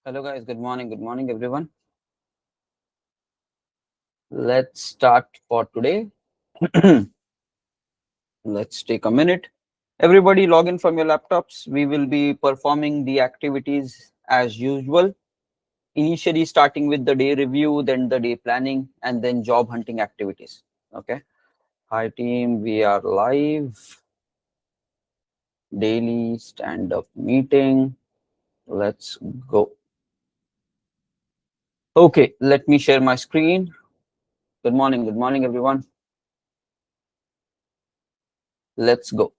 Hello guys, good morning everyone. Let's start for today. Let's take a minute. Everybody log in from your laptops. We will be performing the activities as usual. Initially starting with the day review, then the day planning, and then job hunting activities. Okay. Hi team, we are live. Daily stand-up meeting. Let's go. Okay, let me share my screen. Good morning everyone. Let's go.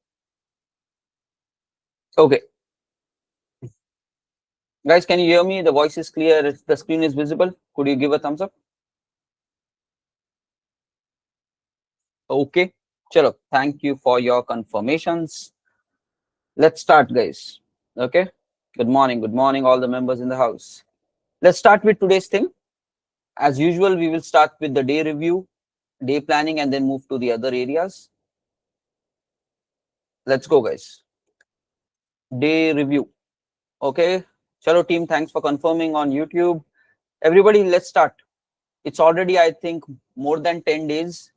Okay. Guys, can you hear me? The voice is clear. The screen is visible. Could you give a thumbs up? Okay. Chalo. Thank you for your confirmations. Let's start, guys. Okay. Good morning, all the members in the house. Let's start with today's thing. As usual, we will start with the day review, day planning, and then move to the other areas. Let's go, guys. Day review. Okay. Chalo, team. Thanks for confirming on YouTube. Everybody, let's start. It's already, I think, more than 10 days.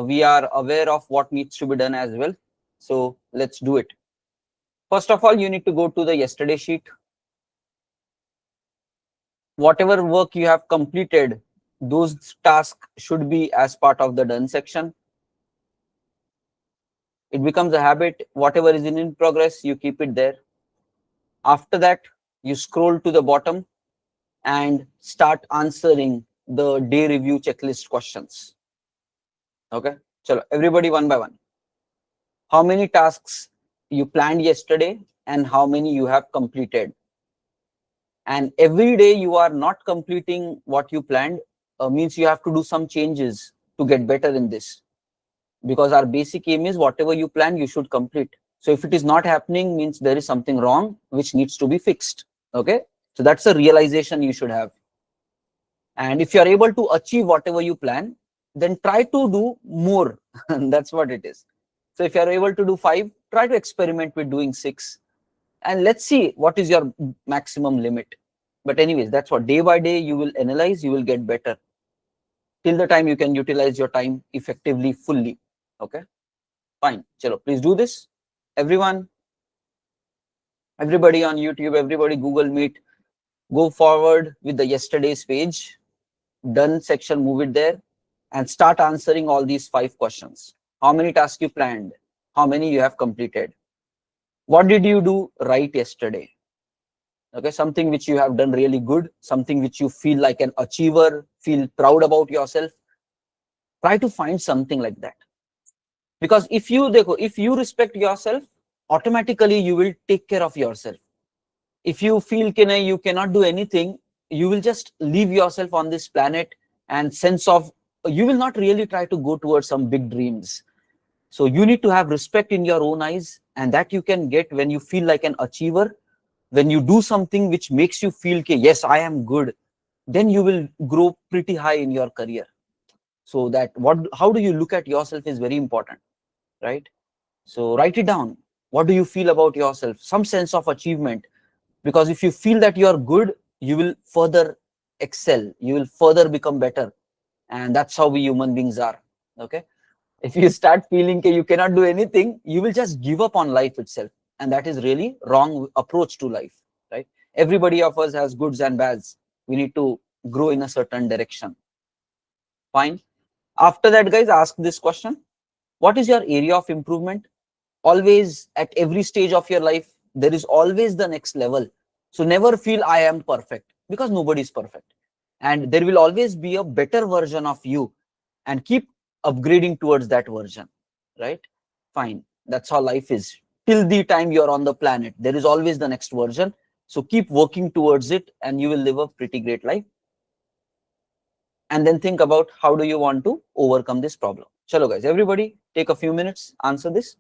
We are aware of what needs to be done as well. So let's do it. First of all, you need to go to the yesterday sheet. Whatever work you have completed, those tasks should be as part of the done section. It becomes a habit. Whatever is in progress, you keep it there. After that, you scroll to the bottom and start answering the day review checklist questions. Okay. Chalo, everybody one by one. How many tasks you planned yesterday and how many you have completed? And every day you are not completing what you planned, means you have to do some changes to get better in this, because our basic aim is whatever you plan you should complete. So if it is not happening, means there is something wrong which needs to be fixed. Okay, so that's a realization you should have. And if you are able to achieve whatever you plan, then try to do more. That's what it is. So if you are able to do 5, try to experiment with doing 6, and let's see what is your maximum limit. But anyways, that's what, day by day you will analyze, you will get better till the time you can utilize your time effectively, fully. Okay, fine. Chalo, please do this. Everyone, everybody on YouTube, everybody Google Meet, go forward with the yesterday's page, done section, move it there, and start answering all these 5 questions. How many tasks you planned? How many you have completed? What did you do right yesterday? Okay, something which you have done really good, something which you feel like an achiever, feel proud about yourself. Try to find something like that, because if you respect yourself, automatically you will take care of yourself. If you feel you cannot do anything, you will just leave yourself on this planet, and sense of, you will not really try to go towards some big dreams. So you need to have respect in your own eyes, and that you can get when you feel like an achiever. When you do something which makes you feel yes, I am good, then you will grow pretty high in your career. So that how do you look at yourself is very important, right? So write it down. What do you feel about yourself? Some sense of achievement. Because if you feel that you are good, you will further excel, you will further become better. And that's how we human beings are. Okay, if you start feeling you cannot do anything, you will just give up on life itself, and that is really wrong approach to life, right? Everybody of us has goods and bads. We need to grow in a certain direction. Fine. After that, guys, ask this question: what is your area of improvement? Always, at every stage of your life, there is always the next level. So never feel I am perfect, because nobody is perfect, and there will always be a better version of you, and keep upgrading towards that version, right? Fine. That's how life is. Till the time you're on the planet, there is always the next version. So keep working towards it, and you will live a pretty great life. And then think about how do you want to overcome this problem. Chalo, guys, everybody take a few minutes, answer this,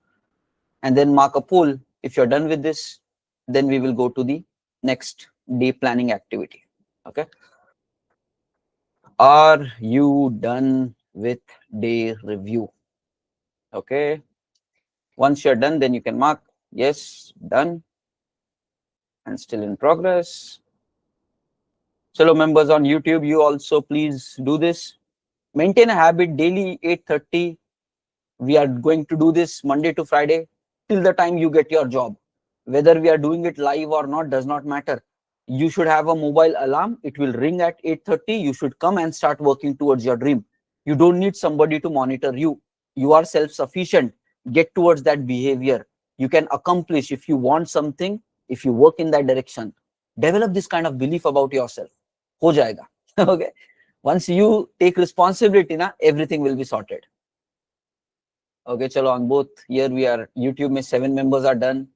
and then mark a poll. If you're done with this, then we will go to the next day planning activity. Okay. Are you done with day review? Okay. Once you're done, then you can mark yes, done, and still in progress. Chalo members on YouTube, you also please do this. Maintain a habit daily 8:30. We are going to do this Monday to Friday till the time you get your job. Whether we are doing it live or not does not matter. You should have a mobile alarm. It will ring at 8:30. You should come and start working towards your dream. You don't need somebody to monitor you. You are self-sufficient. Get towards that behavior. You can accomplish if you want something, if you work in that direction. Develop this kind of belief about yourself. Ho jayega. Okay. Once you take responsibility, na, everything will be sorted. Okay, chalo, on both here we are. YouTube में 7 members are done.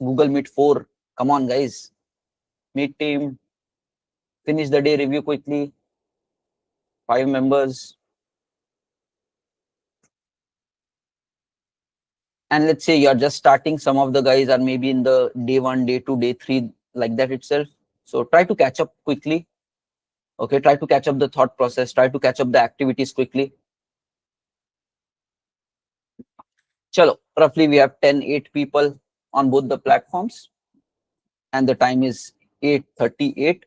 Google Meet 4. Come on, guys. Meet team. Finish the day review quickly. 5 members. And let's say you're just starting. Some of the guys are maybe in the day 1, day 2, day 3, like that itself. So try to catch up quickly. Okay, try to catch up the thought process. Try to catch up the activities quickly. Chalo, roughly we have 8 people on both the platforms. And the time is 8:38.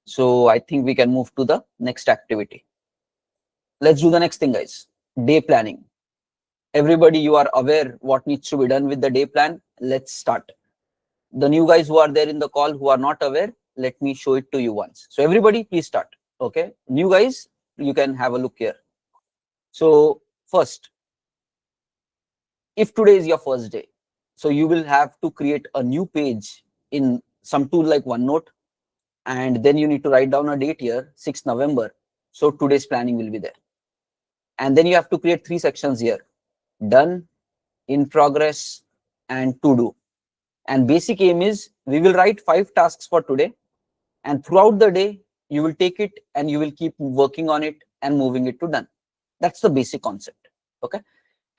So I think we can move to the next activity. Let's do the next thing, guys. Day planning. Everybody, you are aware what needs to be done with the day plan. Let's start. The new guys who are there in the call who are not aware, let me show it to you once. So everybody, please start. Okay. New guys, you can have a look here. So first, if today is your first day, so you will have to create a new page in some tool like OneNote, and then you need to write down a date here, 6th November. So today's planning will be there. And then you have to create 3 sections here: done, in progress, and to do. And basic aim is we will write 5 tasks for today, and throughout the day you will take it and you will keep working on it and moving it to done. That's the basic concept. Okay.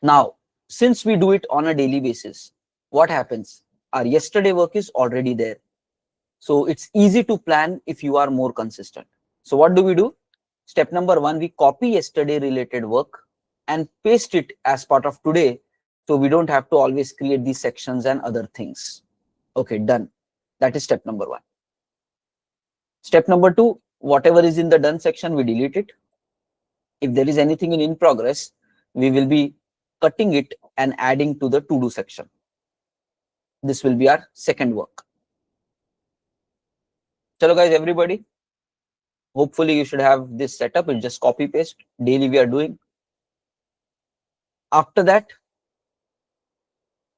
Now, since we do it on a daily basis, what happens? Our yesterday work is already there. So it's easy to plan if you are more consistent. So what do? Step number 1, we copy yesterday related work and paste it as part of today. So we don't have to always create these sections and other things. Okay, done. That is step number 1. Step number 2, whatever is in the done section, we delete it. If there is anything in progress, we will be cutting it and adding to the to do section. This will be our second work. Chalo guys, everybody. Hopefully you should have this setup. It's just copy paste. Daily we are doing. After that,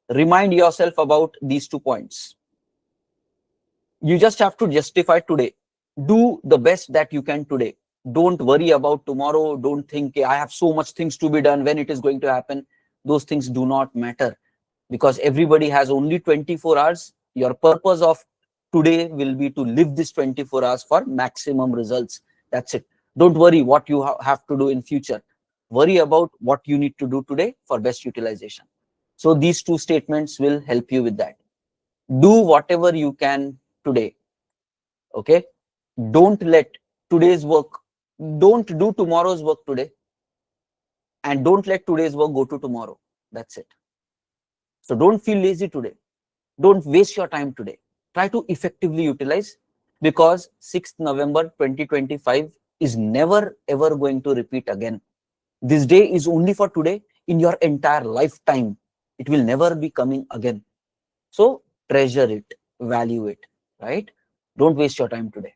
remind yourself about these 2 points. You just have to justify today. Do the best that you can today. Don't worry about tomorrow. Don't think I have so much things to be done, when it is going to happen. Those things do not matter, because everybody has only 24 hours. Your purpose of today will be to live this 24 hours for maximum results. That's it. Don't worry what you have to do in future. Worry about what you need to do today for best utilization. So these 2 statements will help you with that. Do whatever you can today. Okay. Don't let today's work, don't do tomorrow's work today, and don't let today's work go to tomorrow. That's it. So don't feel lazy today. Don't waste your time today. Try to effectively utilize, because 6th November 2025 is never ever going to repeat again. This day is only for today. In your entire lifetime, it will never be coming again. So treasure it, value it, right? Don't waste your time today.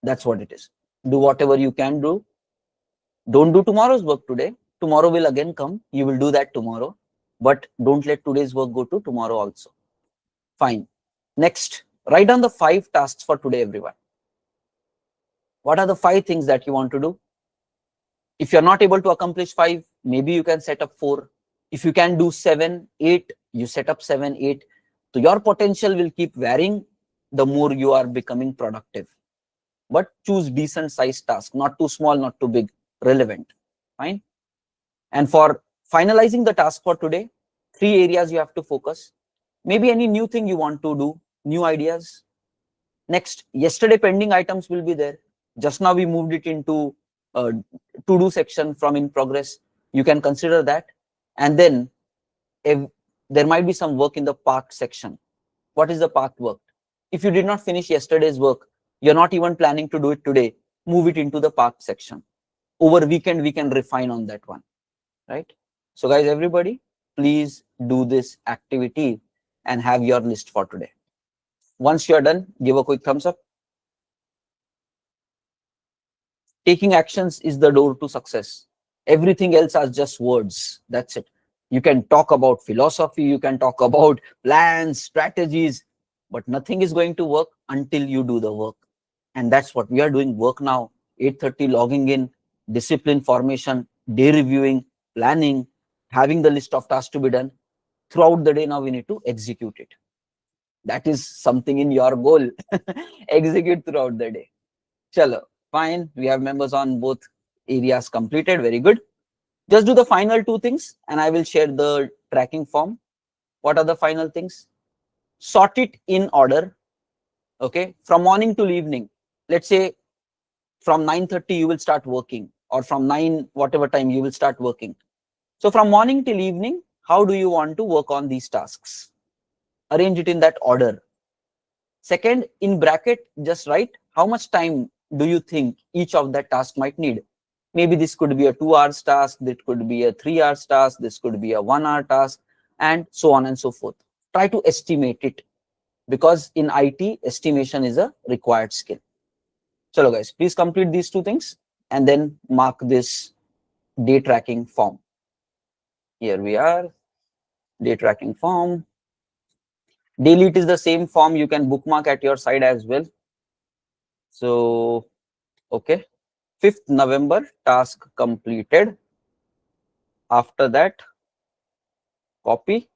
That's what it is. Do whatever you can do. Don't do tomorrow's work today. Tomorrow will again come. You will do that tomorrow. But don't let today's work go to tomorrow also. Fine. Next, write down the 5 tasks for today, everyone. What are the 5 things that you want to do? If you're not able to accomplish 5, maybe you can set up 4. If you can do 7, 8, you set up 7, 8. So your potential will keep varying the more you are becoming productive. But choose decent sized task, not too small, not too big, relevant. Fine. And for finalizing the task for today, 3 areas you have to focus. Maybe any new thing you want to do, new ideas. Next, yesterday pending items will be there. Just now we moved it into to do section from in progress. You can consider that. And then if there might be some work in the parked section. What is the parked work? If you did not finish yesterday's work, You're not even planning to do it today, move it into the park section. Over weekend, we can refine on that one, right? So guys, everybody, please do this activity and have your list for today. Once you're done, give a quick thumbs up. Taking actions is the door to success. Everything else are just words. That's it. You can talk about philosophy, you can talk about plans, strategies, but nothing is going to work until you do the work. And that's what we are doing work now. 8:30 logging in, discipline formation, day reviewing, planning, having the list of tasks to be done. Throughout the day now we need to execute it. That is something in your goal. Execute throughout the day. Chalo, fine. We have members on both areas completed. Very good. Just do the final two things and I will share the tracking form. What are the final things? Sort it in order. Okay. From morning till evening. Let's say from 9:30 you will start working, or from 9 whatever time you will start working. So from morning till evening, how do you want to work on these tasks? Arrange it in that order. Second, in bracket, just write how much time do you think each of that task might need. Maybe this could be a 2 hours task, this could be a 3 hours task, this could be a 1 hour task, and so on and so forth. Try to estimate it, because in IT, estimation is a required skill. Chalo guys, please complete these two things and then mark this day tracking form. Here we are, day tracking form. Delete is the same form, you can bookmark at your side as well. So, okay. 5th November, task completed. After that, copy.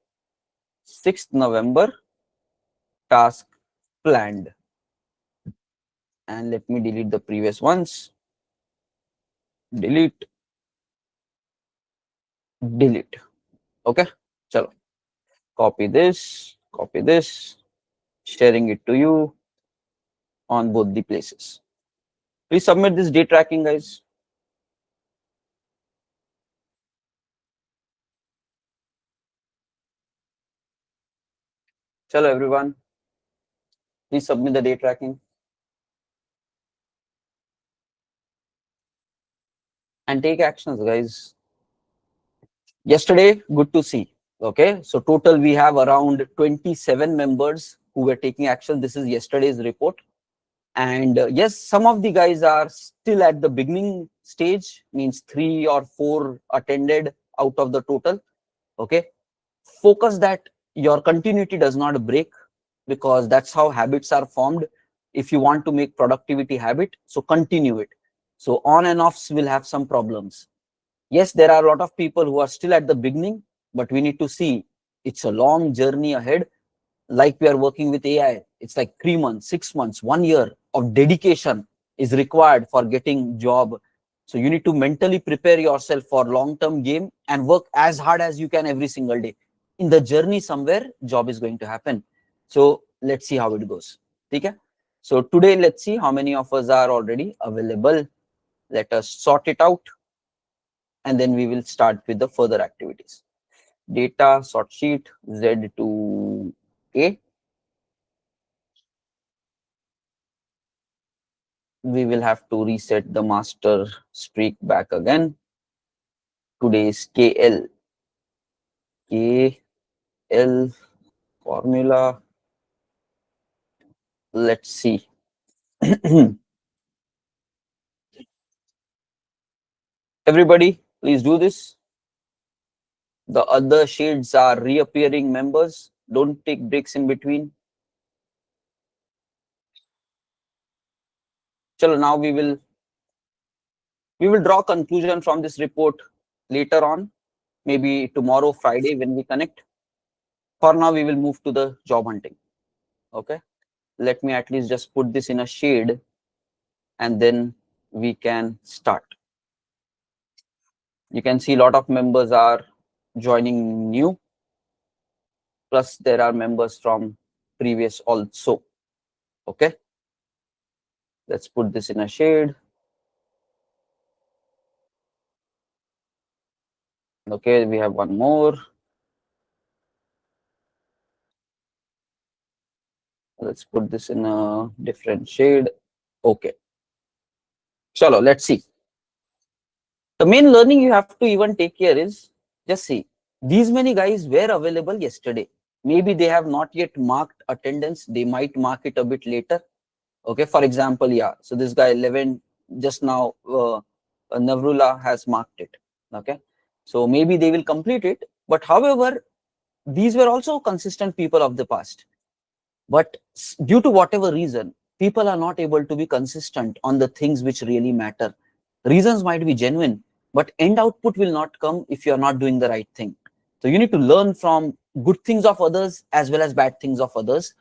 6th November, task planned. And let me delete the previous ones. Delete. Delete. Okay. Chalo. Copy this. Copy this. Sharing it to you on both the places. Please submit this day tracking, guys. Chalo, everyone. Please submit the day tracking. And take actions, guys. Yesterday, good to see. Okay. So total, we have around 27 members who were taking action. This is yesterday's report. And yes, some of the guys are still at the beginning stage, means 3 or 4 attended out of the total. Okay. Focus that your continuity does not break, because that's how habits are formed. If you want to make productivity habit, so continue it. So on and offs will have some problems. Yes, there are a lot of people who are still at the beginning, but we need to see it's a long journey ahead. Like we are working with AI, it's like 3 months, 6 months, 1 year of dedication is required for getting job. So you need to mentally prepare yourself for long-term game and work as hard as you can every single day. In the journey somewhere, job is going to happen. So let's see how it goes. Okay? So today, let's see how many of us are already available. Let us sort it out, and then we will start with the further activities. Data sort sheet Z to A. We will have to reset the master streak back again. Today is KL. KL formula. Let's see. Everybody, please do this. The other shades are reappearing members. Don't take breaks in between. Chalo, now we will draw conclusion from this report later on, maybe tomorrow, Friday, when we connect. For now, we will move to the job hunting. Okay. Let me at least just put this in a shade, and then we can start. You can see a lot of members are joining new. Plus, there are members from previous also. Okay. Let's put this in a shade. Okay, we have one more. Let's put this in a different shade. Okay. Chalo, let's see. The main learning you have to even take here is, just see, these many guys were available yesterday. Maybe they have not yet marked attendance. They might mark it a bit later. Okay, for example, yeah. So this guy 11 just now, Navrullah has marked it. Okay, so maybe they will complete it. But however, these were also consistent people of the past. But due to whatever reason, people are not able to be consistent on the things which really matter. Reasons might be genuine, but end output will not come if you are not doing the right thing. So you need to learn from good things of others as well as bad things of others,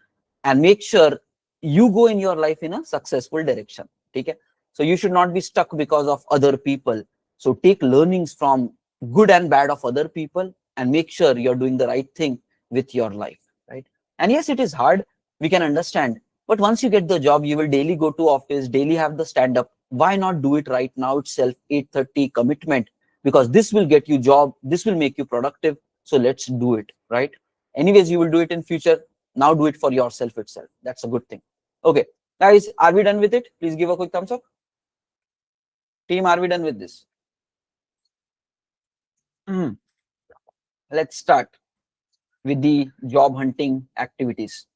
and make sure you go in your life in a successful direction. Okay? So you should not be stuck because of other people. So take learnings from good and bad of other people and make sure you're doing the right thing with your life, right? And yes, it is hard, we can understand, but once you get the job, you will daily go to office, daily have the stand up. Why not do it right now itself? 8:30 commitment, because this will get you job, this will make you productive. So let's do it, right? Anyways, you will do it in future. Now do it for yourself itself. That's a good thing. Okay, guys, are we done with it? Please give a quick thumbs up. Team, are we done with this? Let's start with the job hunting activities.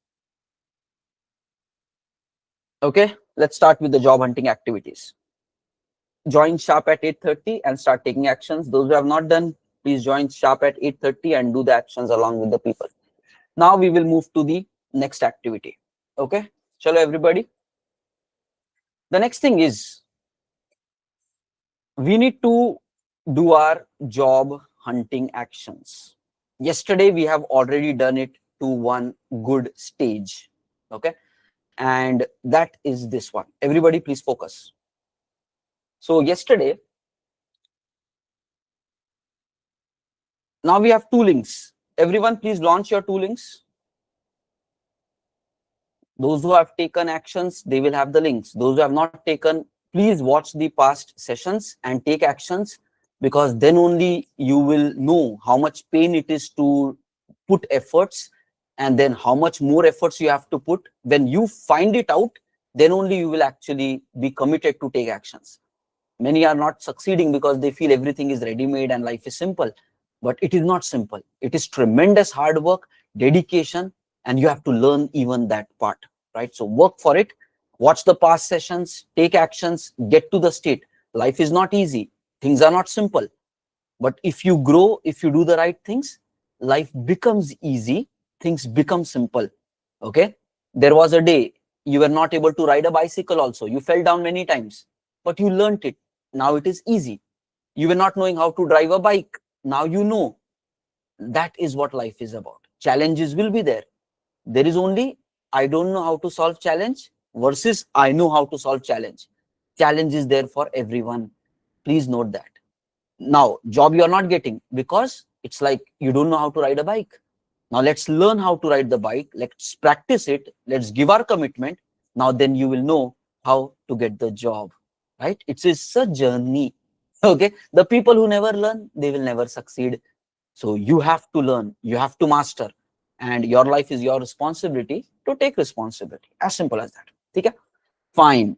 Okay, let's start with the job hunting activities. Join sharp at 8:30 and start taking actions. Those who have not done, please join sharp at 8:30 and do the actions along with the people. Now we will move to the next activity. Okay, chalo everybody. The next thing is, we need to do our job hunting actions. Yesterday we have already done it to one good stage. Okay, and that is this one. Everybody please focus. So yesterday, now we have two links. Everyone please launch your two links. Those who have taken actions, they will have the links. Those who have not taken, please watch the past sessions and take actions, because then only you will know how much pain it is to put efforts, and then how much more efforts you have to put. When you find it out, then only you will actually be committed to take actions. Many are not succeeding because they feel everything is ready-made and life is simple. But it is not simple. It is tremendous hard work, dedication, and you have to learn even that part, right? So work for it, watch the past sessions, take actions, get to the state. Life is not easy. Things are not simple. But if you grow, if you do the right things, life becomes easy, things become simple. Okay? There was a day you were not able to ride a bicycle also. You fell down many times, but you learned it. Now it is easy. You were not knowing how to drive a bike. Now you know. That is what life is about. Challenges will be there. There is only, I don't know how to solve challenge versus I know how to solve challenge. Challenge is there for everyone. Please note that. Now, job you are not getting because it's like you don't know how to ride a bike. Now let's learn how to ride the bike. Let's practice it. Let's give our commitment. Now then you will know how to get the job, right? It's a journey. Okay. The people who never learn, they will never succeed. So you have to learn, you have to master, and your life is your responsibility to take responsibility. As simple as that. Okay? Fine.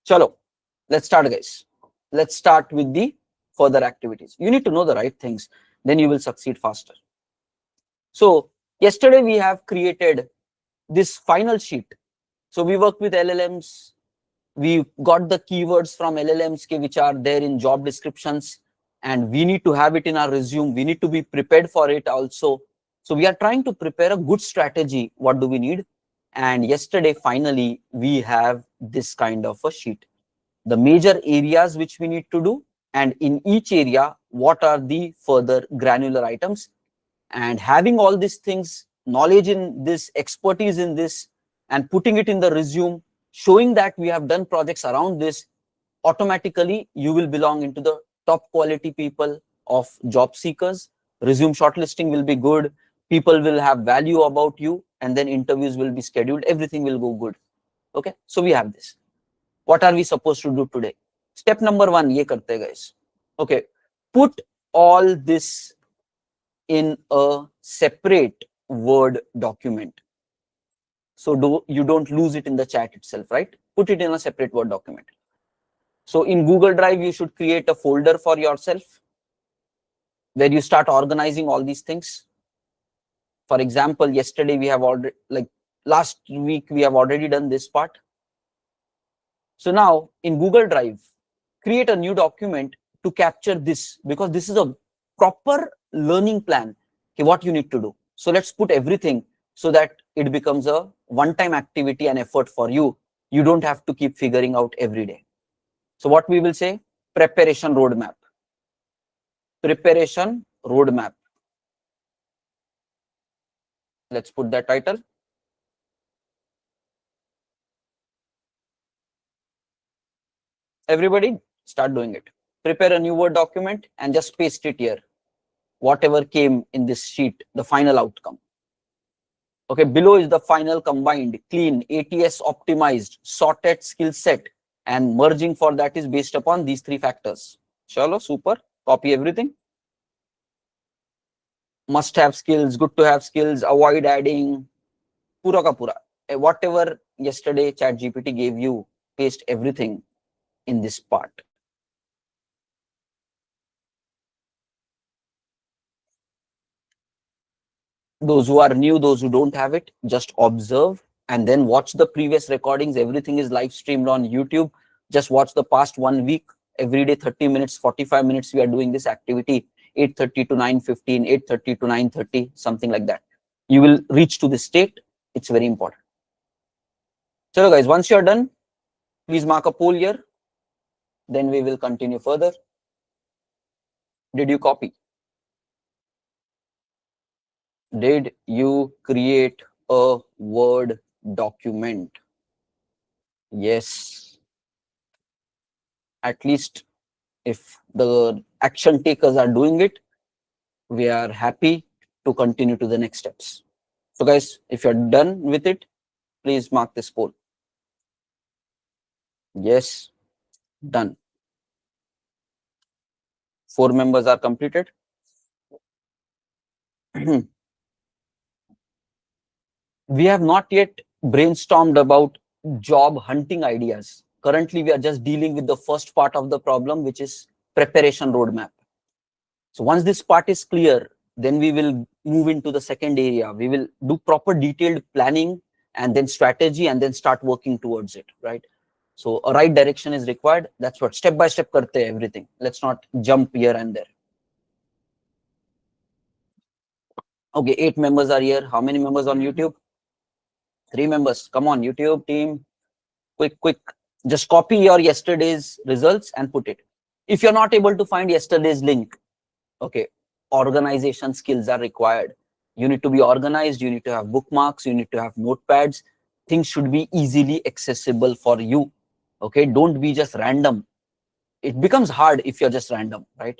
Chalo. Let's start, guys. Let's start with the further activities. You need to know the right things, then you will succeed faster. So yesterday we have created this final sheet. So we worked with LLMs. We got the keywords from LLMs which are there in job descriptions, and we need to have it in our resume. We need to be prepared for it also. So we are trying to prepare a good strategy. What do we need? And yesterday, finally, we have this kind of a sheet. The major areas which we need to do, and in each area, what are the further granular items. And having all these things, knowledge in this, expertise in this, and putting it in the resume, showing that we have done projects around this, automatically you will belong into the top quality people of job seekers. Resume shortlisting will be good, people will have value about you, and then interviews will be scheduled, everything will go good. Okay, so we have this. What are we supposed to do today? Step number 1, ye karte hain, guys. Okay, put all this in a separate Word document. So you don't lose it in the chat itself, right? put it in a separate Word document. So in Google Drive, you should create a folder for yourself where you start organizing all these things. For example, yesterday we have already, like last week, we have already done this part. So now in Google Drive, create a new document to capture this, because this is a proper learning plan. Okay, what you need to do. So let's put everything so that it becomes a one-time activity and effort for you. You don't have to keep figuring out every day. So what we will say, preparation roadmap. Preparation roadmap. Let's put that title. Everybody start doing it. Prepare a new Word document and just paste it here. Whatever came in this sheet, the final outcome. Okay, below is the final combined, clean, ATS optimized, sorted skill set, and merging for that is based upon these three factors. Chalo, super. Copy everything. Must have skills, good to have skills, avoid adding, pura ka pura. Whatever yesterday ChatGPT gave you, paste everything in this part. Those who are new, those who don't have it, just observe and then watch the previous recordings. Everything is live streamed on YouTube. Just watch the past 1 week. Every day, 30 minutes, 45 minutes, we are doing this activity, 8:30 to 9:15, 8:30 to 9:30, something like that. You will reach to this state. It's very important. So guys, once you're done, please mark a poll here. Then we will continue further. Did you copy? Did you create a Word document? Yes. At least if the action takers are doing it, we are happy to continue to the next steps. So guys, if you're done with it, please mark this poll. Yes, done. 4 members are completed. We have not yet brainstormed about job hunting ideas. Currently, we are just dealing with the first part of the problem, which is preparation roadmap. So once this part is clear, then we will move into the second area. We will do proper detailed planning and then strategy and then start working towards it, right? So a right direction is required. That's what step by step karte everything. Let's not jump here and there. Okay, 8 members are here. How many members on YouTube? 3 members. Come on, YouTube team. Quick. Just copy your yesterday's results and put it. If you're not able to find yesterday's link, okay, organization skills are required. You need to be organized. You need to have bookmarks. You need to have notepads. Things should be easily accessible for you. Okay, don't be just random. It becomes hard if you're just random, right?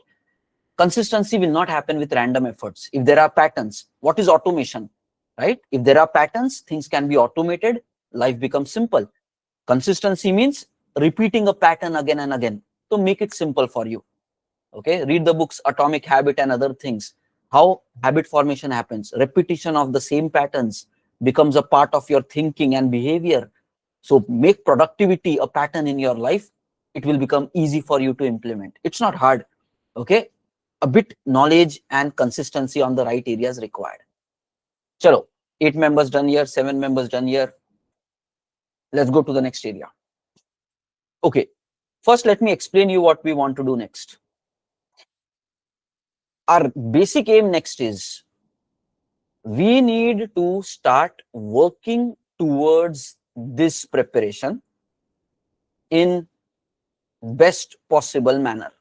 Consistency will not happen with random efforts. If there are patterns, what is automation, right? If there are patterns, things can be automated. Life becomes simple. Consistency means repeating a pattern again and again. So make it simple for you. Okay, read the books Atomic Habit and other things. How habit formation happens. Repetition of the same patterns becomes a part of your thinking and behavior. So make productivity a pattern in your life. It will become easy for you to implement. It's not hard. Okay, a bit knowledge and consistency on the right areas required. Chalo, 8 members done here, 7 members done here. Let's go to the next area. Okay, first let me explain you what we want to do next. Our basic aim next is we need to start working towards this preparation in best possible manner.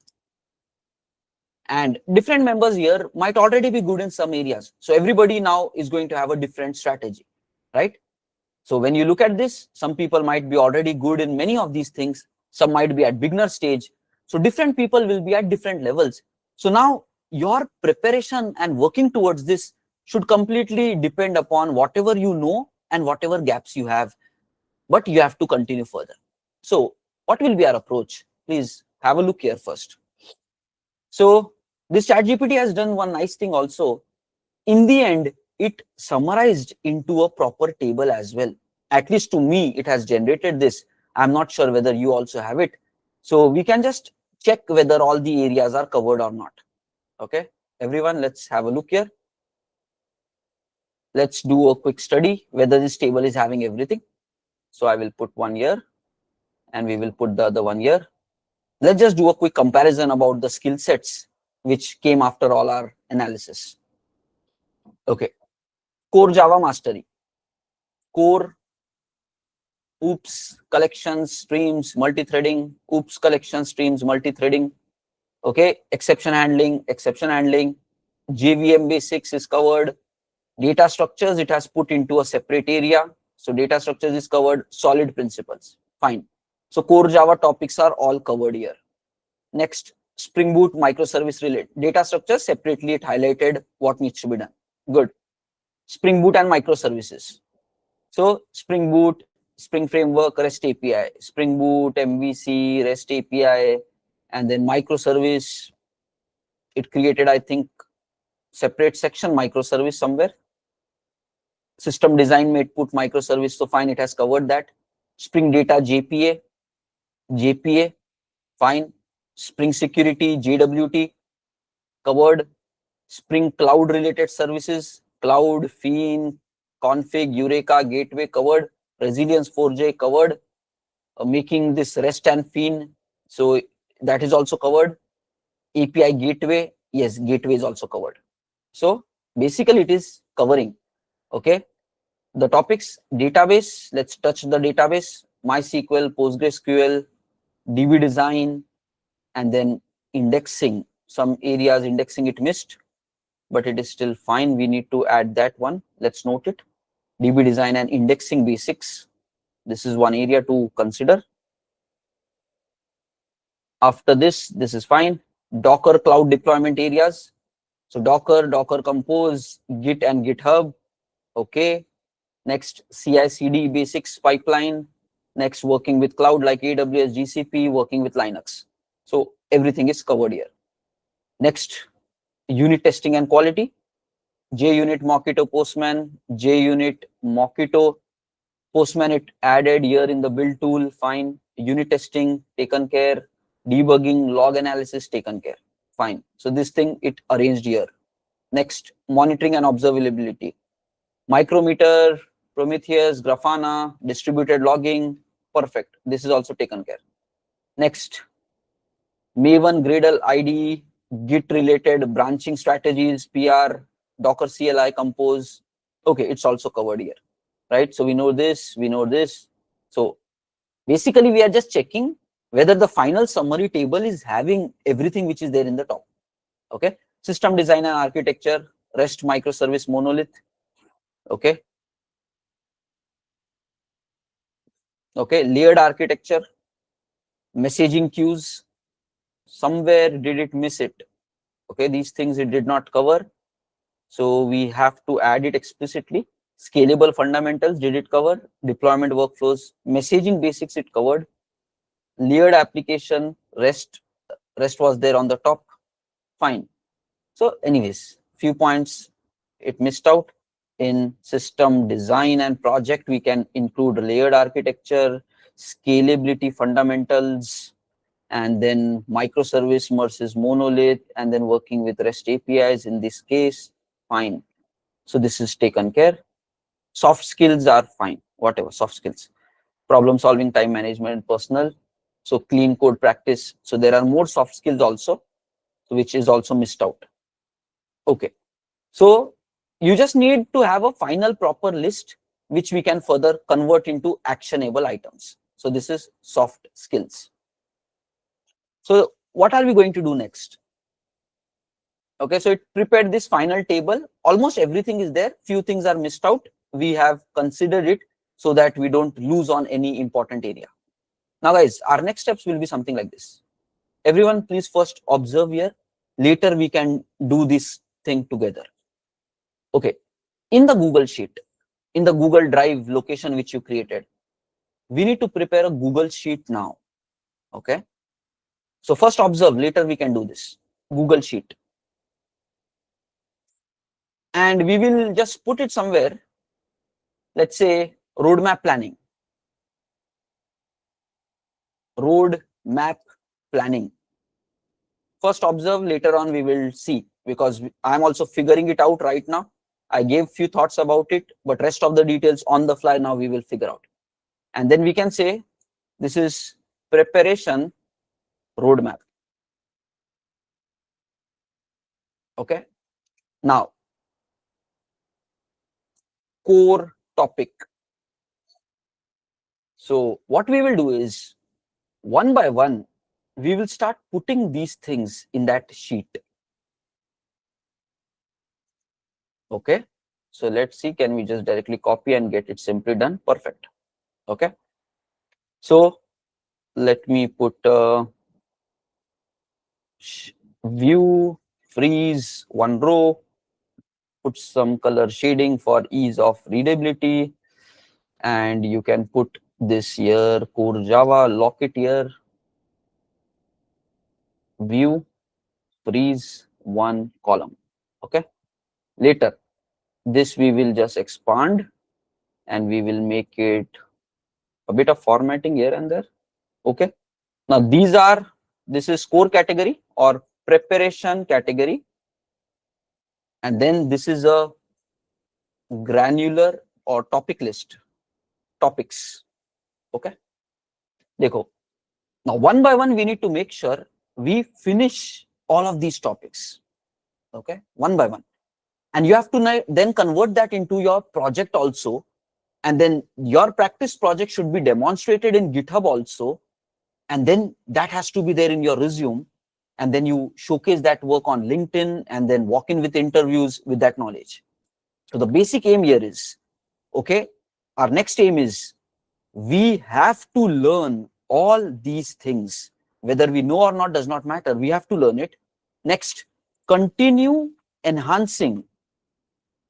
And different members here might already be good in some areas. So everybody now is going to have a different strategy, right? So when you look at this, some people might be already good in many of these things. Some might be at beginner stage. So different people will be at different levels. So now your preparation and working towards this should completely depend upon whatever you know and whatever gaps you have. But you have to continue further. So what will be our approach? Please have a look here first. So this ChatGPT has done one nice thing also. In the end, it summarized into a proper table as well. At least to me, it has generated this. I'm not sure whether you also have it. So we can just check whether all the areas are covered or not. Okay, everyone, let's have a look here. Let's do a quick study whether this table is having everything. So I will put 1 year and we will put the other 1 year. Let's just do a quick comparison about the skill sets which came after all our analysis. Okay, core Java mastery, core, oops, collections, streams, multi-threading, oops, collection, streams, multi-threading. Okay, exception handling, JVM basics is covered. Data structures, it has put into a separate area. So data structures is covered, solid principles, fine. So core Java topics are all covered here. Next, Spring Boot microservice related. Data structures separately, it highlighted what needs to be done. Good. Spring Boot and microservices. So Spring Boot, Spring Framework, REST API, Spring Boot, MVC, REST API, and then microservice. It created, I think, separate section, microservice somewhere. System design made put microservice, so fine, it has covered that. Spring Data JPA, fine. Spring Security, JWT, covered. Spring Cloud related services, Cloud, Fiend, Config, Eureka, Gateway, covered. Resilience 4J, covered. Making this REST and Fiend, so that is also covered. API Gateway, yes, Gateway is also covered. So basically it is covering. Okay, the topics, database, let's touch the database, MySQL, PostgreSQL, DB design, and then indexing. Some areas indexing it missed, but it is still fine. We need to add that one. Let's note it. DB design and indexing basics. This is one area to consider. After this is fine. Docker cloud deployment areas. So Docker, Docker Compose, Git and GitHub. Okay. Next, CI/CD basics pipeline. Next, working with cloud like AWS, GCP, working with Linux. So everything is covered here. Next, unit testing and quality. JUnit, Mockito, Postman, JUnit, Mockito, Postman it added here in the build tool, fine. Unit testing, taken care. Debugging, log analysis, taken care, fine. So this thing, it arranged here. Next, monitoring and observability. Micrometer, Prometheus, Grafana, distributed logging, perfect. This is also taken care. Next, Maven, Gradle, IDE, Git related branching strategies, PR, Docker CLI, Compose. Okay, it's also covered here, right? So we know this, we know this. So basically we are just checking whether the final summary table is having everything which is there in the top. Okay, system design and architecture, REST microservice monolith. Okay, okay, layered architecture, messaging queues. Somewhere did it miss it? Okay, these things it did not cover, so we have to add it explicitly. Scalable fundamentals, did it cover? Deployment workflows, messaging basics, it covered. Layered application, REST was there on the top, fine. So anyways, few points it missed out. In system design and project, we can include layered architecture, scalability fundamentals, and then microservice versus monolith, and then working with REST APIs in this case, fine. So this is taken care. Soft skills are fine, whatever, soft skills. Problem solving, time management, personal. So clean code practice. So there are more soft skills also, which is also missed out. Okay. So you just need to have a final proper list, which we can further convert into actionable items. So this is soft skills. So what are we going to do next? Okay, so it prepared this final table. Almost everything is there. Few things are missed out. We have considered it so that we don't lose on any important area. Now guys, our next steps will be something like this. Everyone please first observe here. Later we can do this thing together. Okay, in the Google Sheet, in the Google Drive location which you created, we need to prepare a Google Sheet now. Okay, so first observe, later we can do this. Google Sheet. And we will just put it somewhere. Let's say roadmap planning. road map planning. First observe, later on we will see, because I'm also figuring it out right now. I gave few thoughts about it, but rest of the details on the fly now we will figure out. And then we can say this is preparation roadmap. Okay. Now, core topic. So what we will do is, one by one, we will start putting these things in that sheet. Okay. So let's see, can we just directly copy and get it simply done? Perfect. Okay. So let me put view, freeze, one row, put some color shading for ease of readability, and you can put this here, core Java, lock it here, view, freeze, one column. Okay. Later, this we will just expand and we will make it a bit of formatting here and there. Okay. Now this is core category or preparation category, and then this is a granular or topic list, topics. Okay. Dekho. Now one by one we need to make sure we finish all of these topics. Okay, one by one, and you have to then convert that into your project also, and then your practice project should be demonstrated in GitHub also, and then that has to be there in your resume, and then you showcase that work on LinkedIn and then walk in with interviews with that knowledge. So the basic aim here is, okay, our next aim is we have to learn all these things, whether we know or not does not matter, we have to learn it. Next, continue enhancing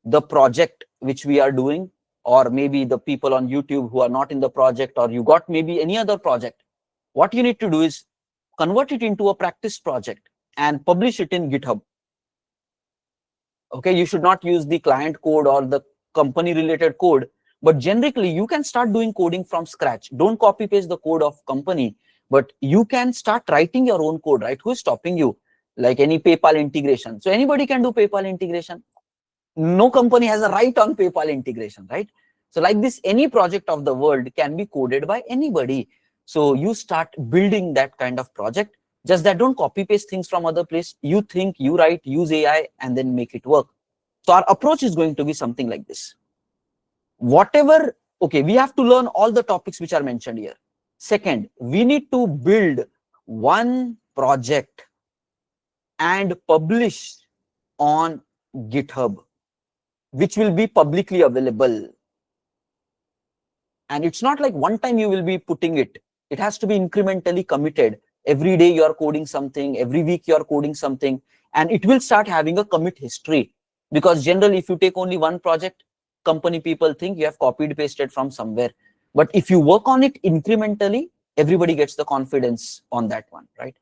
the project which we are doing, or maybe the people on YouTube who are not in the project, or you got maybe any other project. What you need to do is convert it into a practice project and publish it in GitHub. Okay, you should not use the client code or the company related code, but generically you can start doing coding from scratch. Don't copy paste the code of company, but you can start writing your own code, right? Who is stopping you? Like any PayPal integration. So anybody can do PayPal integration. No company has a right on PayPal integration, right? So like this, any project of the world can be coded by anybody. So you start building that kind of project. Just that don't copy paste things from other place. You think, you write, use AI, and then make it work. So our approach is going to be something like this. Whatever, okay, we have to learn all the topics which are mentioned here. Second, we need to build one project and publish on GitHub, which will be publicly available. And it's not like one time you will be putting it. It has to be incrementally committed. Every day you are coding something, every week you are coding something, and it will start having a commit history. Because generally, if you take only one project, company people think you have copied pasted from somewhere. But if you work on it incrementally, everybody gets the confidence on that one, right?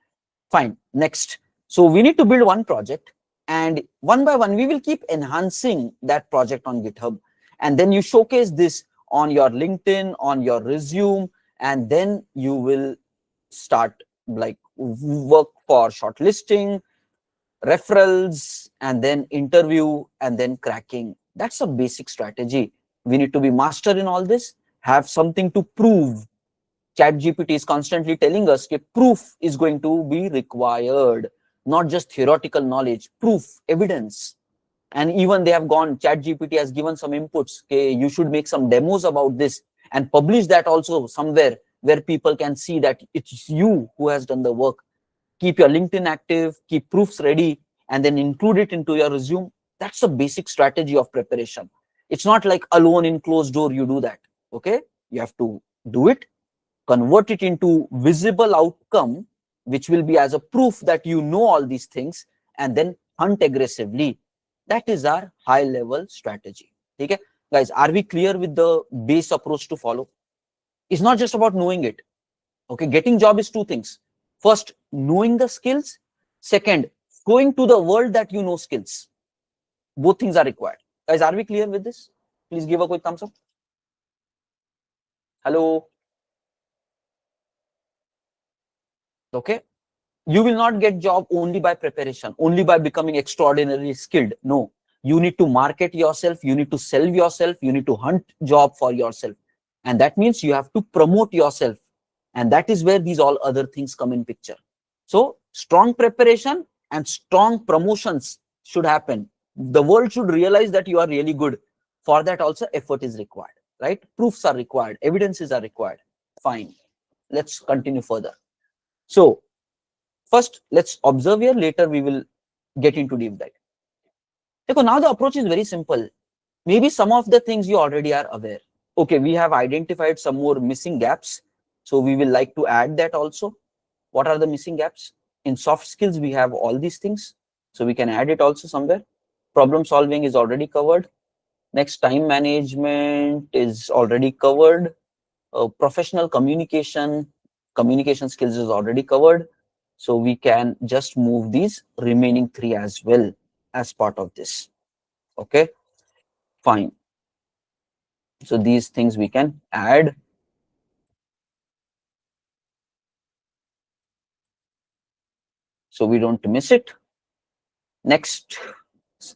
Fine. Next. So we need to build one project, and one by one, we will keep enhancing that project on GitHub. And then you showcase this on your LinkedIn, on your resume, and then you will start like work for shortlisting, referrals, and then interview, and then cracking. That's a basic strategy. We need to be master in all this, have something to prove. ChatGPT is constantly telling us that proof is going to be required, not just theoretical knowledge, proof, evidence. And even they have gone, ChatGPT has given some inputs. Okay, you should make some demos about this and publish that also somewhere where people can see that it's you who has done the work. Keep your LinkedIn active, keep proofs ready, and then include it into your resume. That's a basic strategy of preparation. It's not like alone in closed door you do that. Okay, you have to do it, convert it into visible outcome, which will be as a proof that you know all these things, and then hunt aggressively. That is our high level strategy. Okay, guys, are we clear with the base approach to follow? It's not just about knowing it. Okay, getting job is two things. First, knowing the skills. Second, going to the world that you know skills. Both things are required. Guys, are we clear with this? Please give a quick thumbs up. Hello. Okay. You will not get job only by preparation, only by becoming extraordinarily skilled. No, you need to market yourself, you need to sell yourself, you need to hunt job for yourself. And that means you have to promote yourself. And that is where these all other things come in picture. So strong preparation and strong promotions should happen. The world should realize that you are really good. For that also effort is required, right? Proofs are required, evidences are required. Fine. Let's continue further. So first, let's observe here. Later, we will get into deep dive. Now the approach is very simple. Maybe some of the things you already are aware. Okay, we have identified some more missing gaps. So we will like to add that also. What are the missing gaps? In soft skills, we have all these things. So we can add it also somewhere. Problem solving is already covered. Next, time management is already covered. Professional communication skills is already covered. So we can just move these remaining 3 as well as part of this. Okay, fine. So these things we can add. So we don't miss it. Next,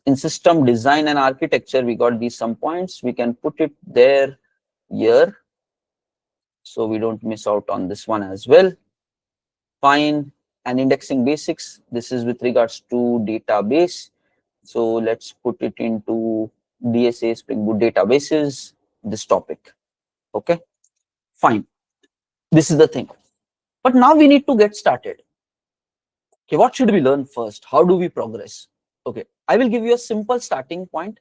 in system design and architecture, we got these some points. We can put it there, here. So we don't miss out on this one as well. Fine. And indexing basics. This is with regards to database. So let's put it into DSA, Spring Boot databases, this topic. Okay, fine. This is the thing. But now we need to get started. Okay, what should we learn first? How do we progress? Okay, I will give you a simple starting point.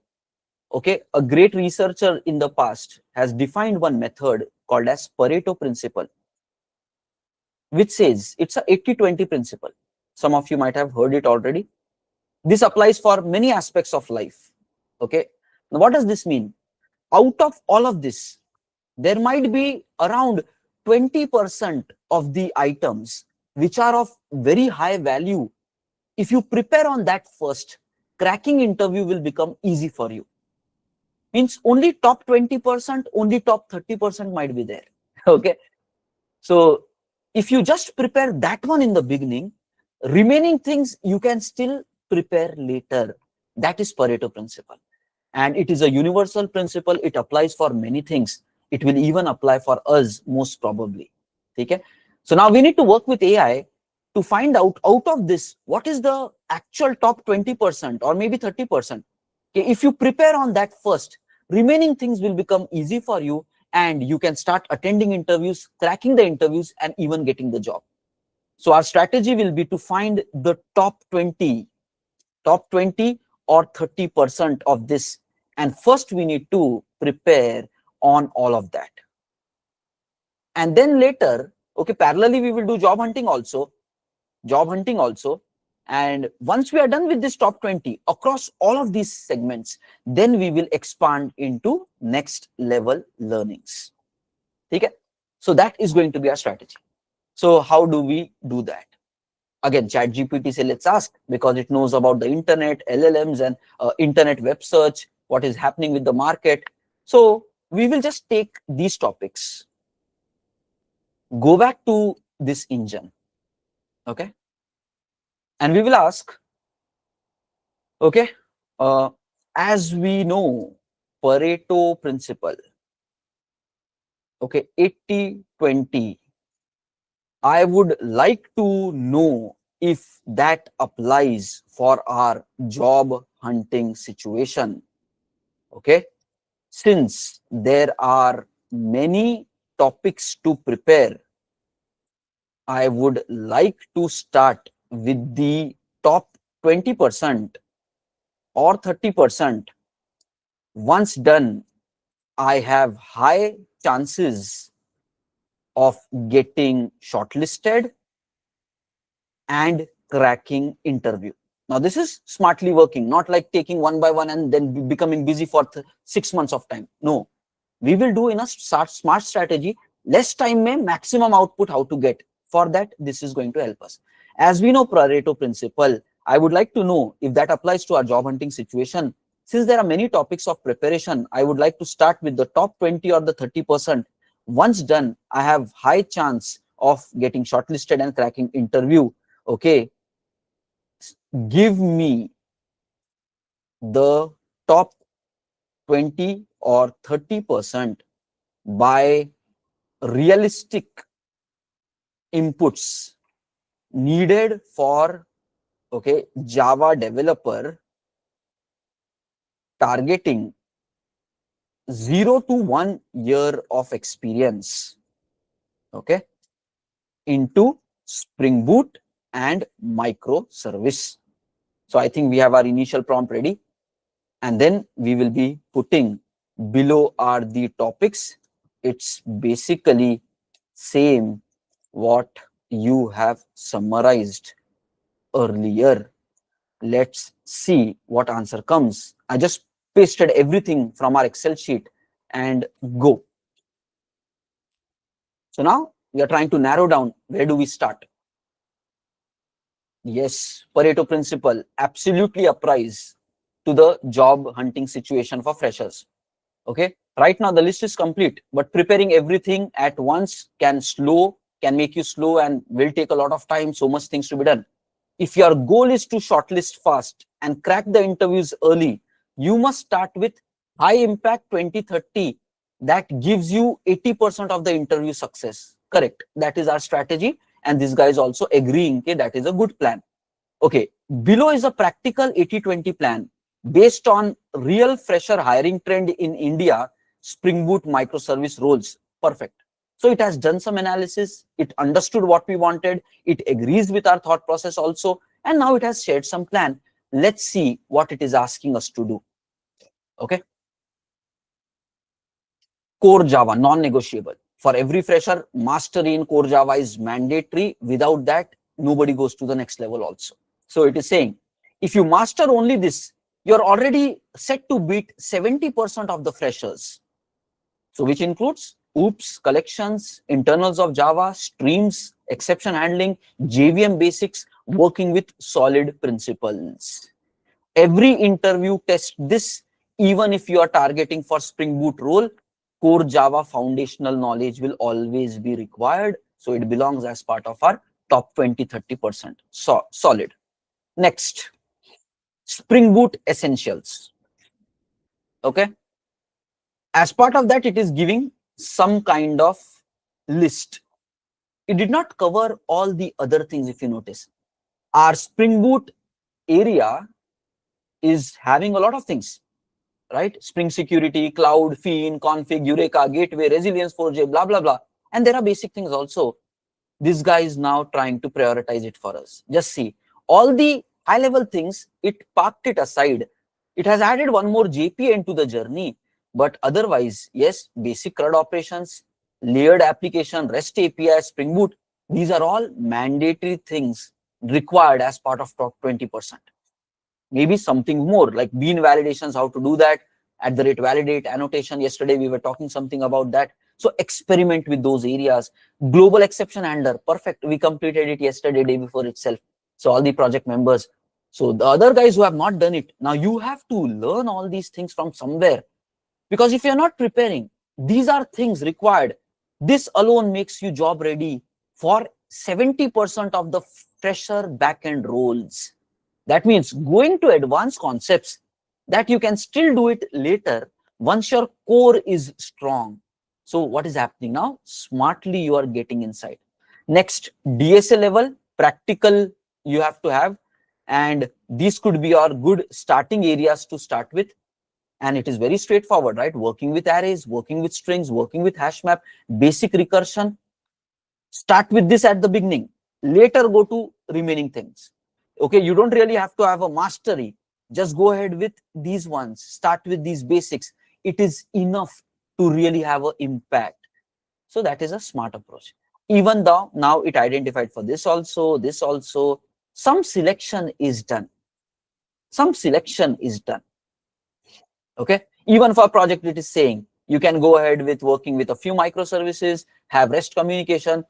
Okay, a great researcher in the past has defined one method called as Pareto principle, which says it's a 80-20 principle. Some of you might have heard it already. This applies for many aspects of life. Okay, now what does this mean? Out of all of this, there might be around 20% of the items which are of very high value. If you prepare on that first, cracking interview will become easy for you. Means only top 20%, only top 30% might be there. Okay. So if you just prepare that one in the beginning, remaining things you can still prepare later. That is Pareto principle. And it is a universal principle. It applies for many things. It will even apply for us most probably. Okay. So now we need to work with AI to find out of this, what is the actual top 20% or maybe 30%. Okay. If you prepare on that first, remaining things will become easy for you and you can start attending interviews, cracking the interviews and even getting the job. So our strategy will be to find the top 20 or 30% of this. And first we need to prepare on all of that. And then later, okay, parallelly we will do job hunting also. And once we are done with this top 20 across all of these segments, then we will expand into next level learnings. Okay? So that is going to be our strategy. So how do we do that? Again, ChatGPT say, let's ask, because it knows about the internet, LLMs and internet web search, what is happening with the market. So we will just take these topics, go back to this engine, okay? And we will ask, okay, as we know, Pareto principle, okay, 80-20, I would like to know if that applies for our job hunting situation. Okay, since there are many topics to prepare, I would like to start with the top 20% or 30%. Once done, I have high chances of getting shortlisted and cracking interview. Now this is smartly working, not like taking one by one and then becoming busy for 6 months of time. No, we will do in a smart strategy, less time may maximum output how to get. For that, this is going to help us. As we know Pareto principle, I would like to know if that applies to our job hunting situation. Since there are many topics of preparation, I would like to start with the top 20 or the 30%. Once done, I have high chance of getting shortlisted and cracking interview. Okay, give me the top 20 or 30% by realistic inputs needed for, okay, Java developer targeting 0 to 1 year of experience, okay, into Spring Boot and microservice. So I think we have our initial prompt ready, and then we will be putting below are the topics. It's basically same what you have summarized earlier. Let's see what answer comes. I just pasted everything from our Excel sheet and go. So now we are trying to narrow down, where do we start? Yes, Pareto principle absolutely applies to the job hunting situation for freshers. Okay, right now the list is complete, but preparing everything at once can make you slow and will take a lot of time, so much things to be done. If your goal is to shortlist fast and crack the interviews early, you must start with high impact 2030 that gives you 80% of the interview success. Correct, that is our strategy, and this guy is also agreeing, okay, that is a good plan. Okay, below is a practical 80-20 plan based on real fresher hiring trend in India, Spring Boot microservice roles. Perfect. So it has done some analysis, it understood what we wanted, it agrees with our thought process also, and now it has shared some plan. Let's see what it is asking us to do. Okay. Core Java, non-negotiable. For every fresher, mastery in core Java is mandatory. Without that, nobody goes to the next level also. So it is saying, if you master only this, you're already set to beat 70% of the freshers. So which includes OOPS, collections, internals of Java, streams, exception handling, JVM basics, working with solid principles. Every interview test this, even if you are targeting for Spring Boot role, core Java foundational knowledge will always be required. So it belongs as part of our top 20-30%. So solid. Next, Spring Boot essentials. Okay. As part of that, it is giving some kind of list. It did not cover all the other things, if you notice. Our Spring Boot area is having a lot of things, right? Spring security, cloud, Fiend, config, Eureka, gateway, resilience 4J, blah, blah, blah. And there are basic things also. This guy is now trying to prioritize it for us. Just see, all the high level things, it parked it aside. It has added one more JPA into the journey. But otherwise, yes, basic CRUD operations, layered application, REST API, Spring Boot, these are all mandatory things required as part of top 20%. Maybe something more like bean validations, how to do that, @validate, annotation. Yesterday we were talking something about that. So experiment with those areas. Global exception handler, perfect. We completed it yesterday, day before itself. So all the project members. So the other guys who have not done it, now you have to learn all these things from somewhere. Because if you're not preparing, these are things required. This alone makes you job ready for 70% of the fresher backend roles. That means going to advanced concepts that you can still do it later once your core is strong. So what is happening now? Smartly you are getting inside. Next, DSA level, practical you have to have. And these could be our good starting areas to start with. And it is very straightforward, right? Working with arrays, working with strings, working with hash map, basic recursion. Start with this at the beginning. Later go to remaining things. Okay, you don't really have to have a mastery. Just go ahead with these ones. Start with these basics. It is enough to really have an impact. So that is a smart approach. Even though now it identified for this also, some selection is done. Some selection is done. Okay, even for project, it is saying you can go ahead with working with a few microservices, have REST communication,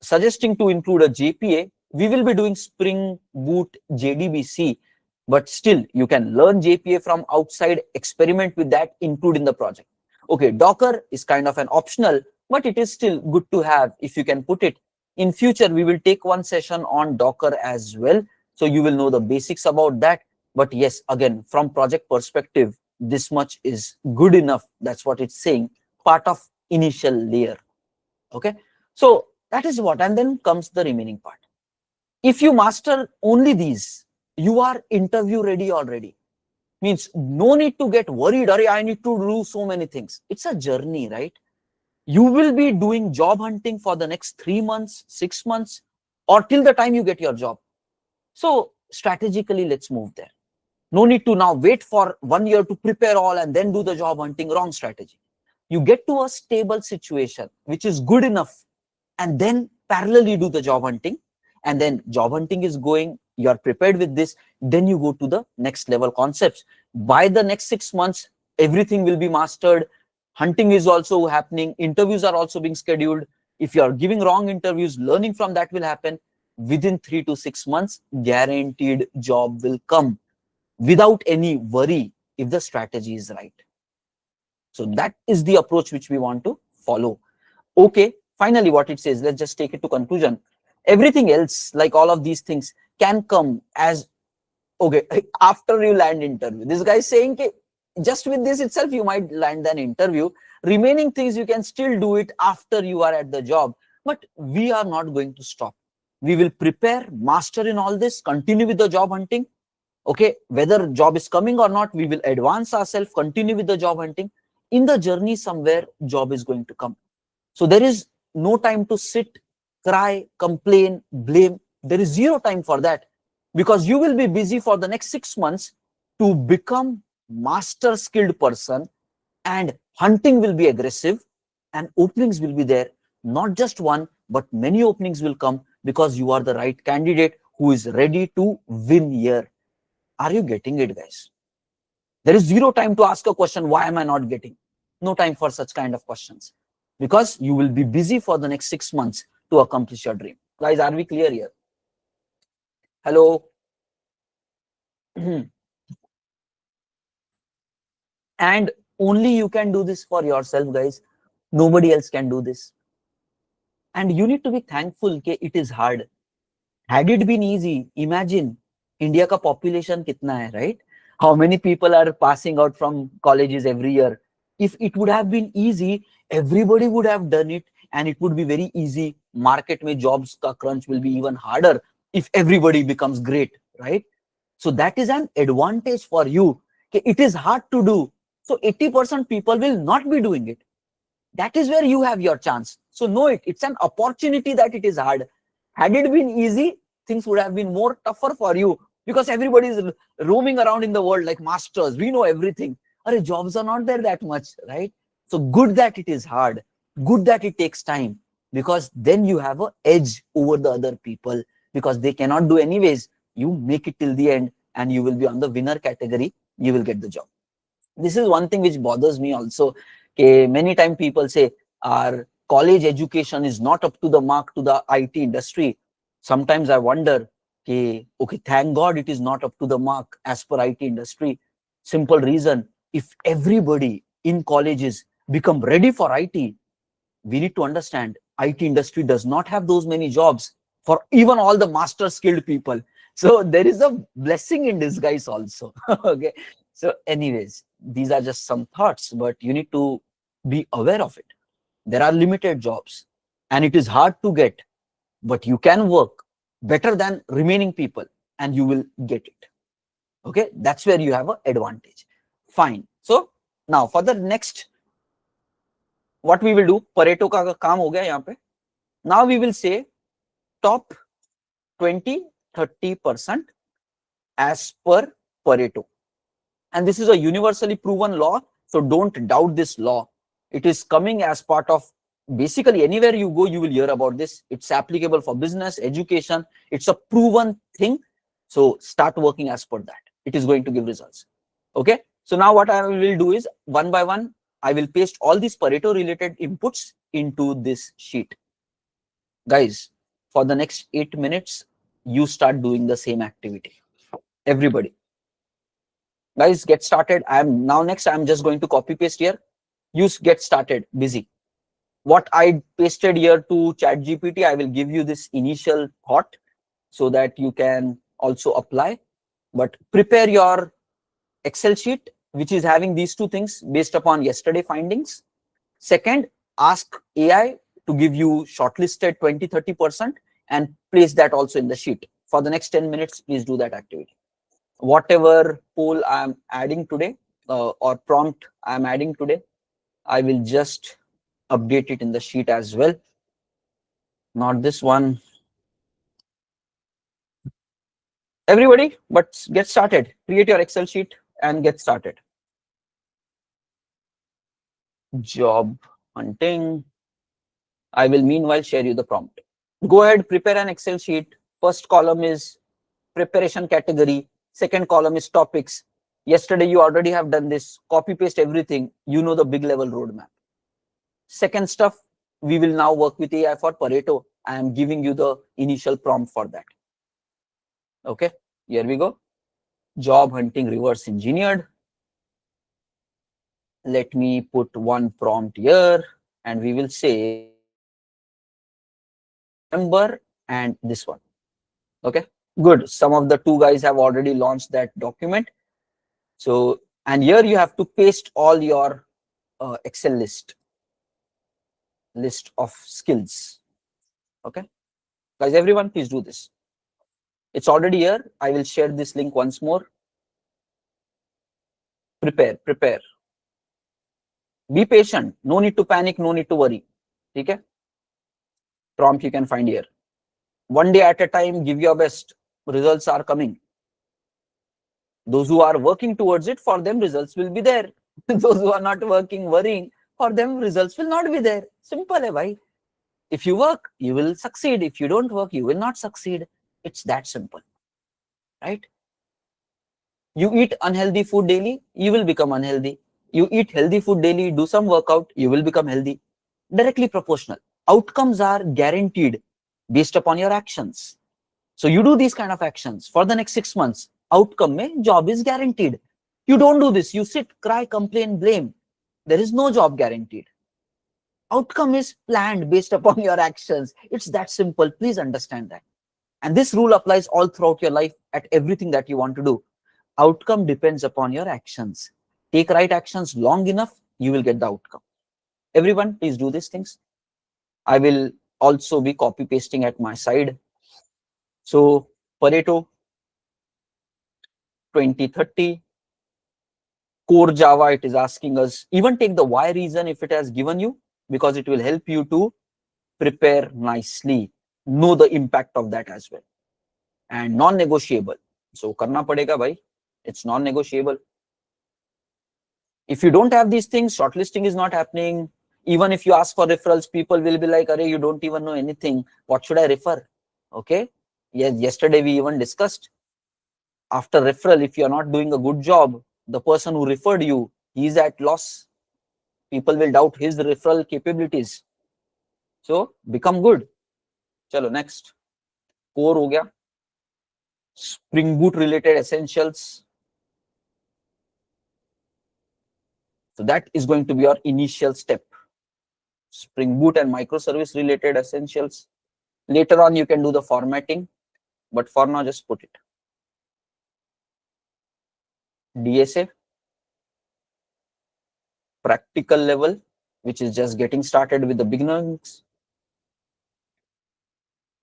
suggesting to include a JPA. We will be doing Spring Boot JDBC, but still you can learn JPA from outside, experiment with that, include in the project. Okay, Docker is kind of an optional, but it is still good to have if you can put it. In future, we will take one session on Docker as well. So you will know the basics about that. But yes, again, from project perspective, this much is good enough. That's what it's saying, part of initial layer. Okay. So that is what, and then comes the remaining part. If you master only these, you are interview ready already. Means no need to get worried, I need to do so many things. It's a journey, right? You will be doing job hunting for the next 3 months, 6 months, or till the time you get your job. So strategically, let's move there. No need to now wait for 1 year to prepare all and then do the job hunting. Wrong strategy. You get to a stable situation, which is good enough, and then parallelly do the job hunting. And then job hunting is going, you are prepared with this, then you go to the next level concepts. By the next 6 months, everything will be mastered. Hunting is also happening. Interviews are also being scheduled. If you are giving wrong interviews, learning from that will happen. Within 3 to 6 months, guaranteed job will come without any worry if the strategy is right. So that is the approach which we want to follow. Okay, finally what it says, let's just take it to conclusion. Everything else, like all of these things, can come as, okay, after you land interview. This guy is saying, just with this itself, you might land an interview. Remaining things, you can still do it after you are at the job. But we are not going to stop. We will prepare, master in all this, continue with the job hunting. Okay, whether job is coming or not, we will advance ourselves, continue with the job hunting. In the journey, somewhere, job is going to come. So there is no time to sit, cry, complain, blame. There is zero time for that, because you will be busy for the next 6 months to become master skilled person, and hunting will be aggressive and openings will be there. Not just one, but many openings will come, because you are the right candidate who is ready to win here. Are you getting it, guys? There is zero time to ask a question, why am I not getting? No time for such kind of questions, because you will be busy for the next 6 months to accomplish your dream. Guys, are we clear here? Hello? And only you can do this for yourself, guys. Nobody else can do this. And you need to be thankful that it is hard. Had it been easy, imagine India ka population kitna hai, right? How many people are passing out from colleges every year? If it would have been easy, everybody would have done it, and it would be very easy. Market mein jobs ka crunch will be even harder if everybody becomes great, right? So that is an advantage for you. It is hard to do. So 80% people will not be doing it. That is where you have your chance. So know it. It's an opportunity that it is hard. Had it been easy, things would have been more tougher for you, because everybody is roaming around in the world like masters. We know everything. Jobs are not there that much, right? So good that it is hard. Good that it takes time, because then you have an edge over the other people, because they cannot do anyways. You make it till the end and you will be on the winner category. You will get the job. This is one thing which bothers me also. Many times people say our college education is not up to the mark to the IT industry. Sometimes I wonder, okay, thank God it is not up to the mark as per IT industry. Simple reason, if everybody in colleges become ready for IT, we need to understand IT industry does not have those many jobs for even all the master skilled people. So there is a blessing in disguise also. Okay. So anyways, these are just some thoughts, but you need to be aware of it. There are limited jobs and it is hard to get, but you can work better than remaining people and you will get it. Okay. That's where you have an advantage. Fine. So now for the next, what we will do, Pareto ka kaam ho gaya yahan pe. Now we will say top 20-30% as per Pareto. And this is a universally proven law, so don't doubt this law. It is coming as part of, basically anywhere you go, you will hear about this. It's applicable for business, education. It's a proven thing. So start working as per that. It is going to give results. Okay. So now what I will do is, one by one, I will paste all these Pareto related inputs into this sheet. Guys, for the next 8 minutes, you start doing the same activity. Everybody. Guys, get started. I'm just going to copy paste here. You get started, busy. What I pasted here to ChatGPT, I will give you this initial thought so that you can also apply. But prepare your Excel sheet, which is having these two things based upon yesterday findings. Second, ask AI to give you shortlisted 20-30% and place that also in the sheet. For the next 10 minutes, please do that activity. Whatever poll I'm adding today or prompt I'm adding today, I will just update it in the sheet as well. Not this one. Everybody, but get started. Create your Excel sheet and get started. Job hunting. I will meanwhile share you the prompt. Go ahead, prepare an Excel sheet. First column is preparation category. Second column is topics. Yesterday, you already have done this. Copy paste everything. You know the big level roadmap. Second stuff, we will now work with AI for Pareto. I am giving you the initial prompt for that. Okay, here we go. Job hunting reverse engineered. Let me put one prompt here and we will say November and this one. Okay, good. Some of the two guys have already launched that document. So, and here you have to paste all your Excel list of skills. Okay, guys, everyone, please do this. It's already here. I will share this link once more. Prepare. Be patient. No need to panic. No need to worry. Okay. Prompt you can find here. One day at a time, give your best. Results are coming. Those who are working towards it, for them, results will be there. Those who are not working, worrying, for them, results will not be there. Simple, hai bhai. If you work, you will succeed. If you don't work, you will not succeed. It's that simple, right? You eat unhealthy food daily, you will become unhealthy. You eat healthy food daily, do some workout, you will become healthy. Directly proportional. Outcomes are guaranteed based upon your actions. So you do these kind of actions for the next 6 months. Outcome mein job is guaranteed. You don't do this. You sit, cry, complain, blame. There is no job guaranteed. Outcome is planned based upon your actions. It's that simple. Please understand that. And this rule applies all throughout your life at everything that you want to do. Outcome depends upon your actions. Take right actions long enough, you will get the outcome. Everyone, please do these things. I will also be copy pasting at my side. So Pareto 2030. Core Java, it is asking us, even take the why reason if it has given you, because it will help you to prepare nicely. Know the impact of that as well. And non-negotiable. So karna padega bhai. It's non-negotiable. If you don't have these things, shortlisting is not happening. Even if you ask for referrals, people will be like, "Arey, you don't even know anything. What should I refer?" Okay. Yes, yesterday we even discussed. After referral, if you are not doing a good job, the person who referred you, he is at loss. People will doubt his referral capabilities. So become good. Chalo, next. Core ho gaya. Spring Boot related essentials. So that is going to be your initial step. Spring Boot and microservice related essentials. Later on, you can do the formatting, but for now, just put it. DSA, practical level, which is just getting started with the beginners.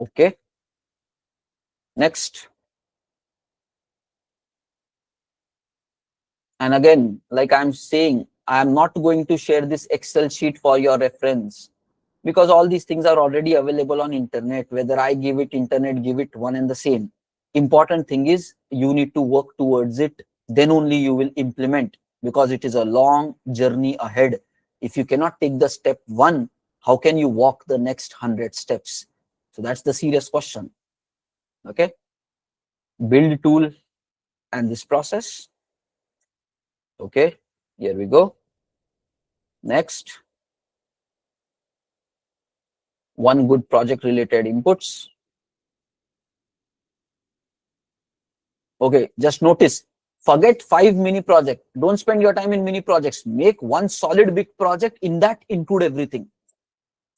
Okay. Next. And again, like I'm saying, I'm not going to share this Excel sheet for your reference because all these things are already available on internet. Whether I give it internet, give it one and the same. Important thing is you need to work towards it. Then only you will implement, because it is a long journey ahead. If you cannot take the step 1, how can you walk the next 100 steps? So that's the serious question. Okay. Build tool and this process. Okay, here we go. Next, one good project related inputs. Okay, just notice, forget 5 mini projects. Don't spend your time in mini projects. Make one solid big project. In that, include everything.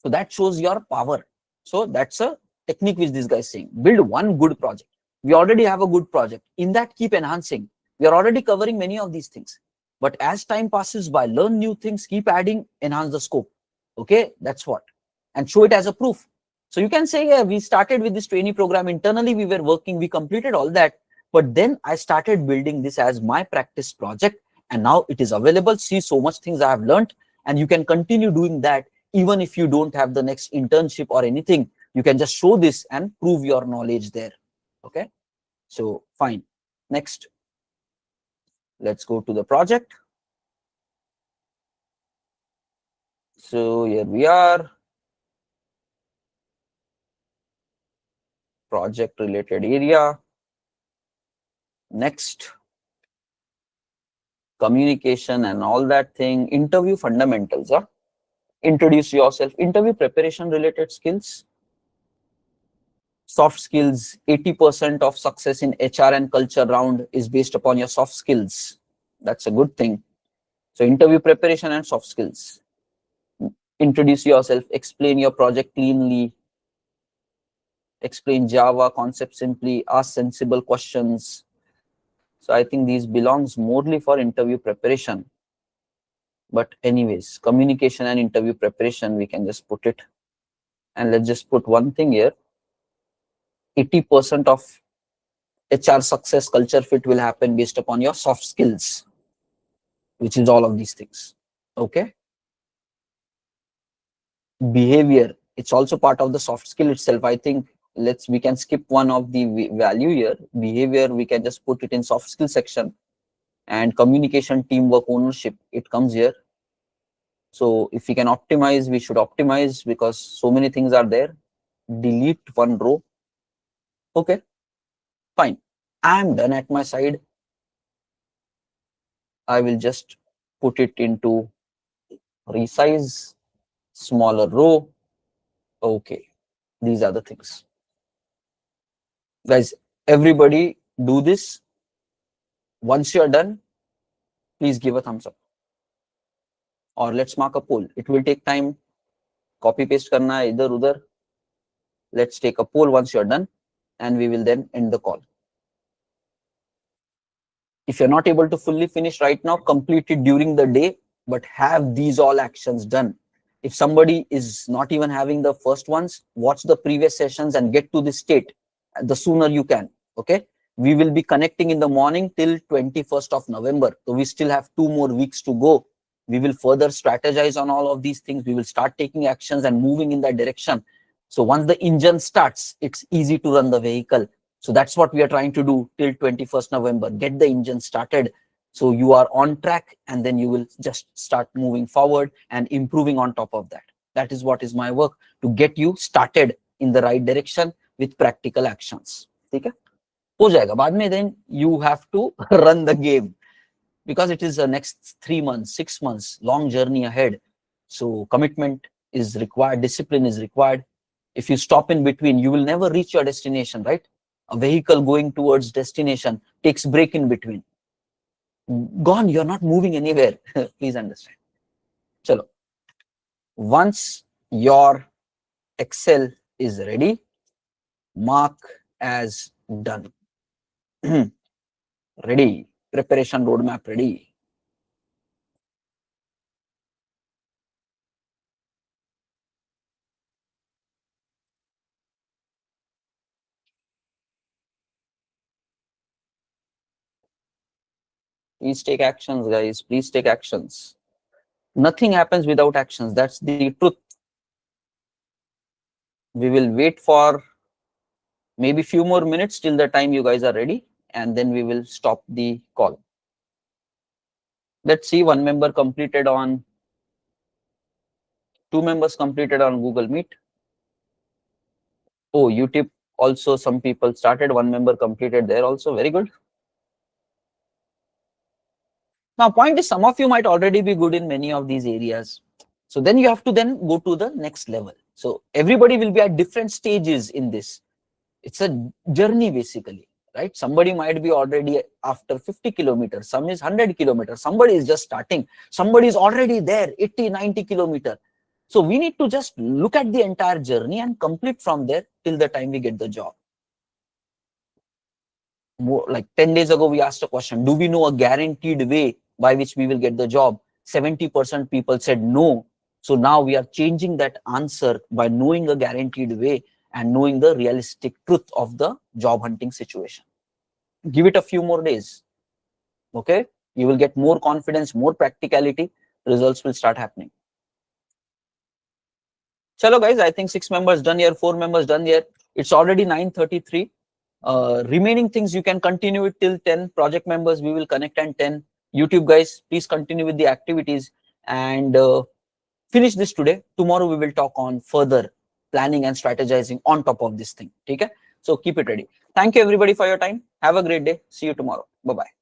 So that shows your power. So that's a technique which this guy is saying. Build one good project. We already have a good project. In that, keep enhancing. We are already covering many of these things. But as time passes by, learn new things, keep adding, enhance the scope. Okay, that's what. And show it as a proof. So you can say, yeah, we started with this trainee program internally, we were working, we completed all that. But then I started building this as my practice project, and now it is available. See, so much things I have learned, and you can continue doing that even if you don't have the next internship or anything. You can just show this and prove your knowledge there. Okay, so fine. Next, let's go to the project. So here we are. Project related area. Next, communication and all that thing. Interview fundamentals. Introduce yourself. Interview preparation related skills. Soft skills. 80% of success in HR and culture round is based upon your soft skills. That's a good thing. So interview preparation and soft skills. Introduce yourself. Explain your project cleanly. Explain Java concept simply. Ask sensible questions. So I think these belongs morely for interview preparation. But anyways, communication and interview preparation, we can just put it. And let's just put one thing here. 80% of HR success culture fit will happen based upon your soft skills, which is all of these things. Okay. Behavior, it's also part of the soft skill itself. I think we can skip one of the value here. Behavior, we can just put it in soft skill section. And communication, teamwork, ownership, it comes here. So if we can optimize, we should optimize because so many things are there. Delete one row. Okay, fine. I'm done at my side. I will just put it into resize, smaller row. Okay, these are the things. Guys, everybody do this. Once you're done, please give a thumbs up. Or let's mark a poll. It will take time. Copy paste karna hai idhar udhar. Let's take a poll once you're done, and we will then end the call. If you're not able to fully finish right now, complete it during the day, but have these all actions done. If somebody is not even having the first ones, watch the previous sessions and get to this state. The sooner you can. Okay. We will be connecting in the morning till 21st of November. So we still have 2 more weeks to go. We will further strategize on all of these things. We will start taking actions and moving in that direction. So once the engine starts, it's easy to run the vehicle. So that's what we are trying to do till 21st November. Get the engine started. So you are on track, and then you will just start moving forward and improving on top of that. That is what is my work, to get you started in the right direction with practical actions. Okay? हो जाएगा बाद में, then you have to run the game because it is the next 3 months, 6 months, long journey ahead. So commitment is required, discipline is required. If you stop in between, you will never reach your destination, right? A vehicle going towards destination takes break in between. Gone, you're not moving anywhere. Please understand. Chalo. Once your Excel is ready, mark as done. Ready. Preparation roadmap ready. Please take actions, guys. Please take actions. Nothing happens without actions. That's the truth. We will wait for maybe few more minutes till the time you guys are ready, and then we will stop the call. Let's see, 1 member completed on, 2 members completed on Google Meet. Oh, YouTube also, some people started, 1 member completed there also. Very good. Now, point is, some of you might already be good in many of these areas. So then you have to then go to the next level. So everybody will be at different stages in this. It's a journey basically, right? Somebody might be already after 50 kilometers, some is 100 kilometers, somebody is just starting, somebody is already there, 80, 90 kilometers. So we need to just look at the entire journey and complete from there till the time we get the job. More like 10 days ago, we asked a question, do we know a guaranteed way by which we will get the job? 70% people said no. So now we are changing that answer by knowing a guaranteed way and knowing the realistic truth of the job hunting situation. Give it a few more days. Okay, you will get more confidence, more practicality, results will start happening. Chalo guys, I think 6 members done here, 4 members done here. It's already 9:33. Remaining things you can continue it till 10. Project members we will connect at 10. YouTube guys, please continue with the activities and finish this today. Tomorrow we will talk on further planning and strategizing on top of this thing. Okay, so keep it ready. Thank you everybody for your time. Have a great day. See you tomorrow. Bye bye.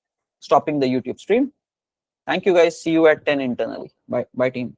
Stopping the YouTube stream. Thank you guys. See you at 10 internally. Bye team.